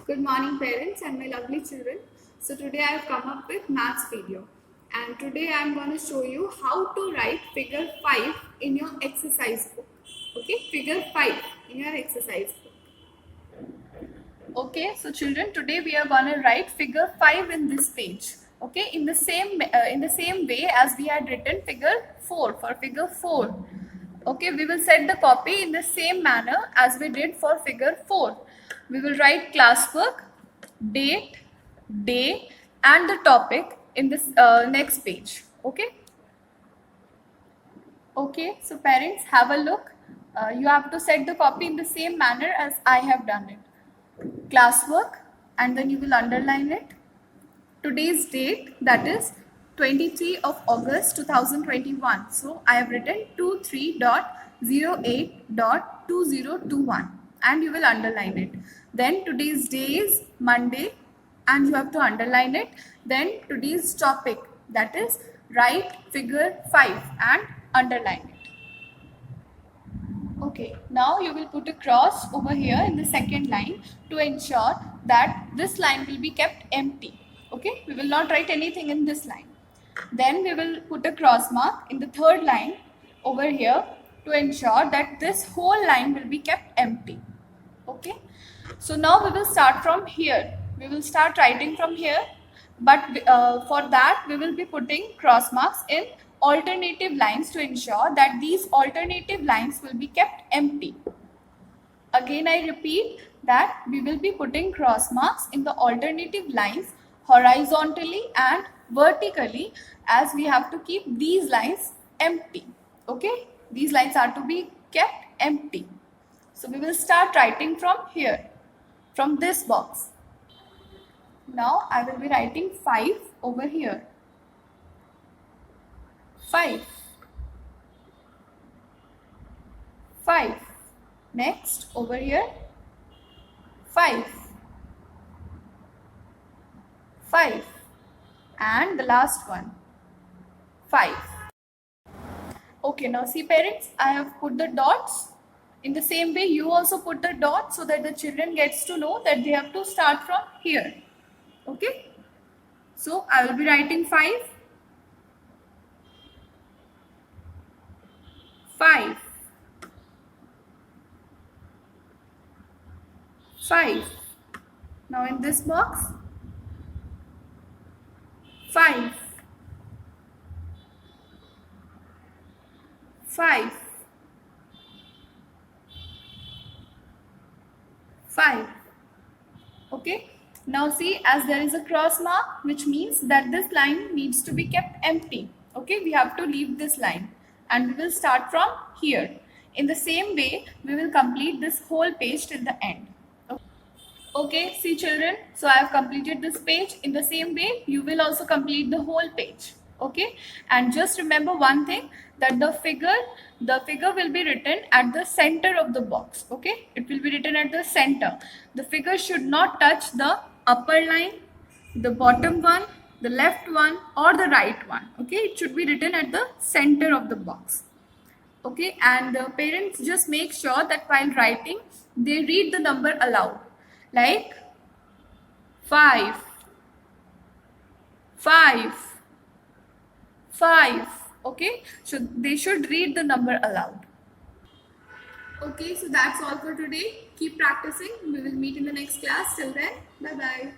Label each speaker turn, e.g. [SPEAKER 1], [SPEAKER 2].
[SPEAKER 1] Good morning parents and my lovely children. So today I have come up with maths video, and today I am going to show you how to write figure 5 in your exercise book. Okay, figure 5 in your exercise book. Okay, so children, today we are going to write figure 5 in this page. Okay, in the same way as we had written figure 4 for figure 4. Okay, we will set the copy in the same manner as we did for figure 4. We will write classwork, date, day and the topic in this next page. Okay. Okay, so parents, have a look. You have to set the copy in the same manner as I have done it. Classwork, and then you will underline it. Today's date, that is 23 of August 2021. So I have written 23.08.2021 and you will underline it. Then today's day is Monday and you have to underline it. Then today's topic, that is write figure 5 and underline it. Okay, now you will put a cross over here in the second line to ensure that this line will be kept empty. Okay, we will not write anything in this line. Then we will put a cross mark in the third line over here to ensure that this whole line will be kept empty. Okay, so now we will start from here. We will start writing from here, but for that we will be putting cross marks in alternative lines to ensure that these alternative lines will be kept empty. Again, I repeat that we will be putting cross marks in the alternative lines horizontally and vertically, as we have to keep these lines empty. Okay, these lines are to be kept empty. So we will start writing from here, from this box. Now I will be writing 5 over here. 5. 5. Next over here. 5. 5. And the last one. 5. Okay, now see parents, I have put the dots. In the same way, you also put the dots so that the children gets to know that they have to start from here. Okay. So I will be writing 5. 5. 5. Now in this box, 5. 5. 5. Okay. Now see, as there is a cross mark, which means that this line needs to be kept empty. Okay, we have to leave this line and we will start from here. In the same way, we will complete this whole page till the end. Okay, see children, so I have completed this page. In the same way, you will also complete the whole page. Okay, and just remember one thing, that the figure will be written at the center of the box. Okay, it will be written at the center. The figure should not touch the upper line, the bottom one, the left one or the right one. Okay, it should be written at the center of the box. Okay, and parents, just make sure that while writing they read the number aloud, like 5, 5, 5. Okay, so they should read the number aloud. Okay, so that's all for today. Keep practicing. We will meet in the next class. Till then, bye bye.